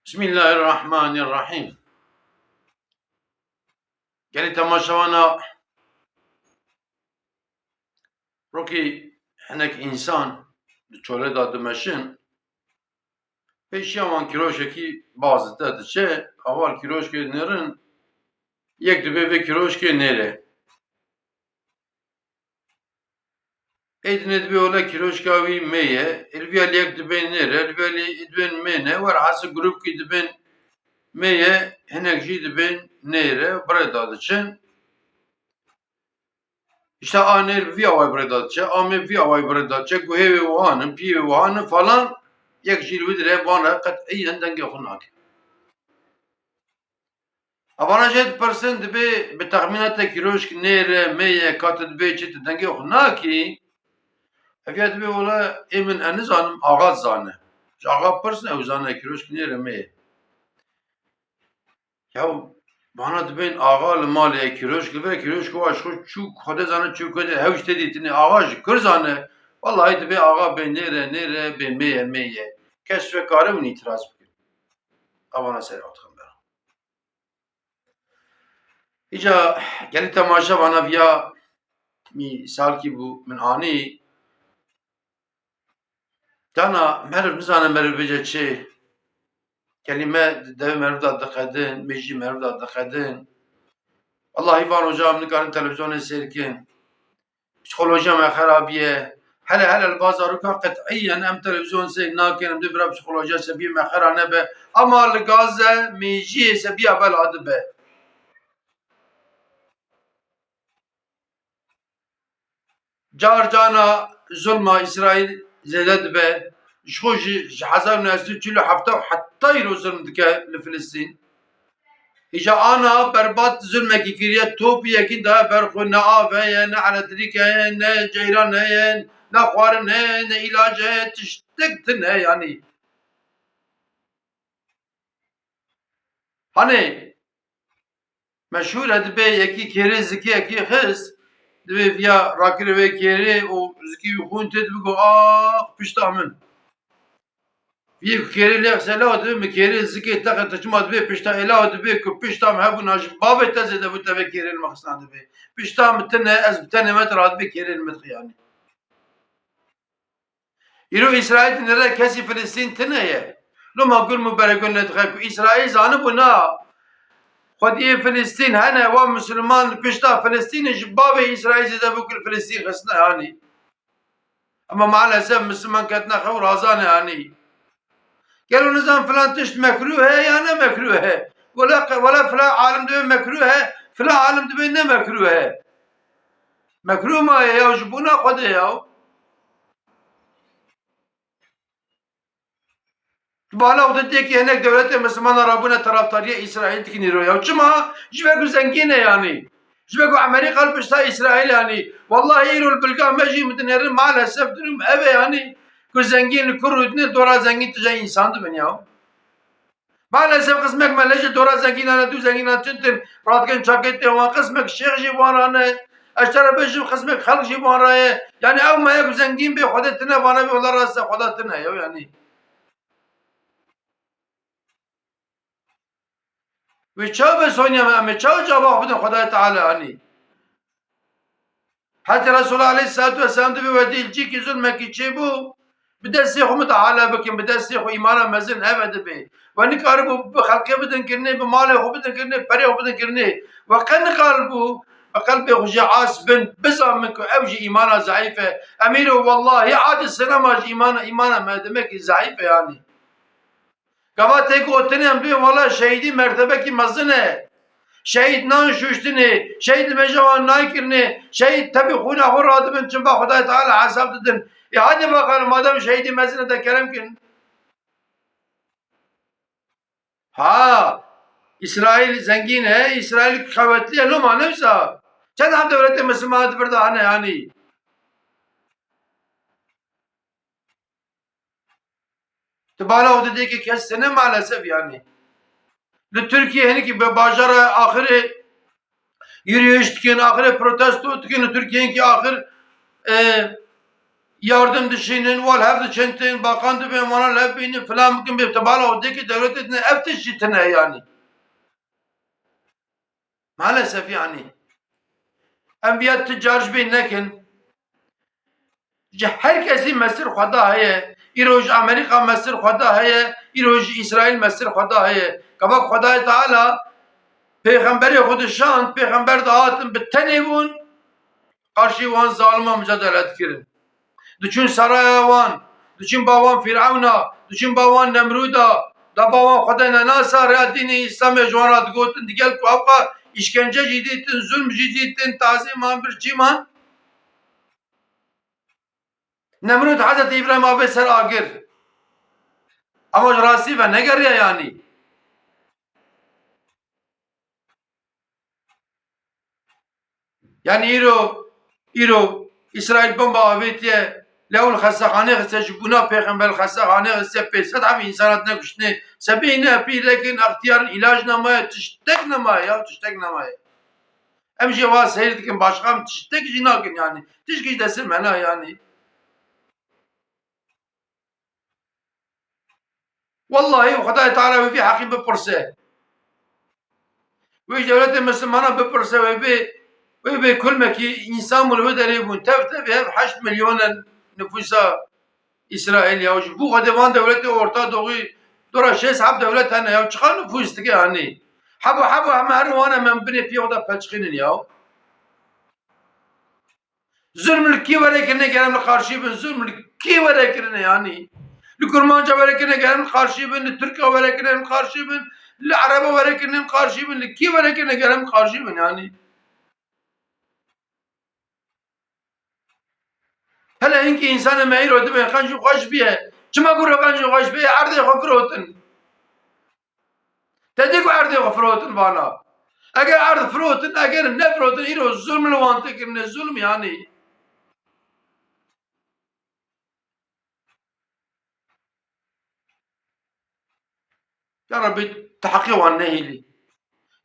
Bismillahirrahmanirrahim. Gelê temaşewana rokî hinek însan di çolê da dimeşin, pêşiya wan kîroşekî baz te diçe, awal kîroşkê nêrin yek dibe vê kîroşkê nêre. Êdînê dibe ola kîroşka wî mê ye, êrviya yek dibe nêre, êrviya dibên mê ne, were hesî grûpkî dibên mê ye, hinek jî dibên nêre, birê da diçin. İşte anêr vî awayî birê da diçe, amê vî awayî birê da diçe, guhêwê wihan in, pîyê wihan in falan, yek jî li wî dire wan re qetîyen dengê xwe nake. Evana jê dipirsin dibê bi texmîna te kîroşk nêre, mê ye, ka tu dibê çi tu dengê xwe nakî, heviya dibe ola ê min nizanim, axa dizane. Ji axa bipirsin ew zane kîroşk nêre, mê ye. Yaw bana dibên axa li malê kîroşk li vir kîroşk wa ji xwe çûk xwedê zane çûk de hewş tê dîtîne axa ji kir zane, wallahî dibe axa bê nêre nêre, bê mê ye mê ye. Kes vekare min îtiraz bikin. Evana serê hatixin bera. Îca gelê temaşe vana viya mîsalkî bû min anî, dana meriv nizane meriv bêje çi, kelîme di devê meriv da diqedin, mê jî meriv da diqedin. Wallahî van roja em nikarin televizyonê sêr bikin. Psîxolojiya me xerabî ye. Hele li bazarokan qetîyen em televîzyon sêr nakin, em dê bira psîxolojiya sebiyê me xera nebe. Ama li Gaze mêjiyê sebiya bela dibe. Car cana zulma İsraîl zêde dibe. Ji xwe ji 1947 heta îro zulm dike li Filistîn. Îja ana berbat zulmekî kiriye, topiyekî daye ber xwe, ne av heye, ne elektrîk heye, ne ceyran heye, ne xwarin heye, ne îlac heye, tiştek tin heye yanî. Hanê meşhûr e dibe yekî kêrê zikiyekî xist, dibe viya rakirê vê kêrê û zikî wî xwîn tê dibe got ax pişta min. Vî kêrê lê xise la dibe mi kêrê zikê teqe te çima dibe pişta êla dibe ku pişta me hebûna ji bavê te zêde bû te vê kêrê li me xistina dibe. Pişta min tune ez bi tenê me radibe kêrê li me dixuyanî. Îro İsraîl dinêre kesî Filistîn tune ye. Loma gul û beregun lê dixe ku İsraîl zanibû na xwediyê Filistîn hene wan Müslüman li pişta Filistînê ji bavê İsraîl zêde bû ku li Filistîn xistine yanî. Ama maalesef Müslüman ketine xew razane yanî. Gelo nizam filan tişt mekrûh heye ya ne mekrûh heye. Wela filan alim dibe mekrûh heye, filan alim dibe ne mekrûh heye. Mekrûh ma ye ya ji bûna Xwedê ya. Bala odeteki hinek devletê Müslümanan rabûne taraftariya İsraîl dikin îro ya. Çima? Ji ber ku zengîn e yanî. Ji ber ku Amerîka li pişta İsraîl yanî. Wallahi îro li bilga me jî min dinêrin maalesef dinim ev e yanî. Ku zengîn li kur û dinê dora zengîn tije însan dibin ya. Maalesef qismek me lê ji dora zengînan du zengînan çintin radikin çakêtê wan qismek şêx jî wan re ne. Ez tere bêjim qismek xelk jî wan re ye. Yani ew me ye ku zengîn bê Xwedê tune vana bê ola rast e Xweda tune ye yanî. Wê çawa be Sonya me em ê çawa cevab bidin Xwedayê Teala yanî. Heti Resulullah Aleyhisselatu Vesselam dibe ve dilcikî zulmekî çêbû bi destê xwe min teala bikin, bi destê xwe îmana mezin heve dibe. Ve nikaribû bi xelkê bidin kirinê, bi malê xwe bidin kirinê, perê xwe bidin kirinê. Ve qet nikaribû bi qelbê xwe jî as bin, bizamin ku ew jî îmana zayîf e. Em îro wallahî adî sinema jî îmana me demekî zayîf e yanî. Gava tê gotinê em duyên wala şehîdî mertebekî mezin e. Şehit nan şuştine, şehit mecavan naykirne, şehit tabi xuna xur radibin çimba Xudaya Teala hesap dedin. Hadi bakalım madem şehidi mezine de kerem kin. Ha, İsrail zengin he, İsrail kuvvetli he, loma nefsa. Çen ham devleti Müslümanı bir daha ne yani. Tibala o dedi ki kessene maalesef yani. Türkiye hani ki bajara ahire yürüyüş dikin, ahire protesto dikin, Türkiye'nin ki ahir yardım düşünün, wal hevd çentin, bakan da ben bana lebini falan mümkün bir tabala o deki devlet etine eftiş jitine yani. Maalesef yani. Enbiya tüccarj bin nekin. Herkesi mesir Xuda heye. İroj Amerika mesir Xuda heye. İroj İsrail mesir Xuda heye. Kabak Xuda Teala Peygamberi Xuduşan, Peygamber dağıtın bir tenevun karşı wan zalima mücadele kirin. Düşün saraya wan, düşün bavan Firavuna, düşün bavan Nemruda, da bavan Xudayna nasa ra dini İslam'e jwanat gotin digel ku avqa işkence ciddiyetin, zulm ciddiyetin, taziman bir ciman. Nemrut Hazreti İbrahim abi ser agir. Ama rasi ve ne geriye yani? Yani İro İsrail bomba avetiye لو الخسخانه سجبونا پیغمبر الخسخانه سے پیسد هم انسانات نکشنه سبینه پی لیکن اختیار ilaç namaya tiştek namaya ya tiştek namaya. Hem şey var seyirdikin başkam tiştek jinakin yani. Tişkiş desin mena yani. Vallahi Huday Teala ve fi hakim bepurse. Ve devlet Müslümana bepurse ve kul meki insan mulu deri bun tefte ve 8 milyon nüfusa İsrail ya. Bu kadevan devleti Orta Doğu dora şey sahip devlet hani ya çıkan nüfus ki yani. Habu ama her wana men bine piyoda pelçkinin ya. Zulmül ki verekine gelemle karşı bin zulmül ki verekine yani. Kurmanca verekine gelemle karşı bin, Türkiye verekine karşı bin, Araba verekine karşı bin, ki verekine gelemle karşı bin yani. Hele inki insanı mehir ödü ve kancu kaç biye. Çima kuru kancu kaç biye ardı khafir otun. Dedi ki ardı khafir otun bana. Eğer ardı frotun, eğer ne frotun, iro zulmül vantı kirne zulm yani. Ya Rabbi tahkik ve nehili.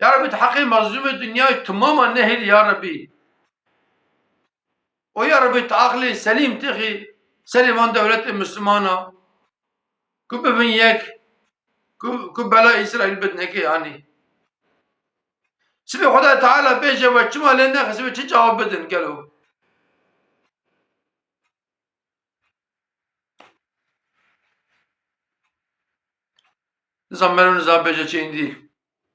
Ya Rabbi tahkik mazlumu dünyayı tamamen nehili ya Rabbi. O ya Rabbi akli selim tıhi Seliman devleti Müslümana. Kubbe bin yek. Kubbela İsrail bedneki yani. Sibi Xuda Teala beje ve çima lende sibi çi cevap bedin gelo. Nizam merun nizam beje çi indi.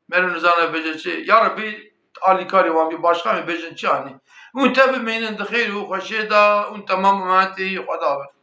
Merun nizam beje çi. Ya Rabbi Ali kari wan bir başka mı beje çi yani. Un tabi meynin de khayru khoşeda un tamam maati Xuda.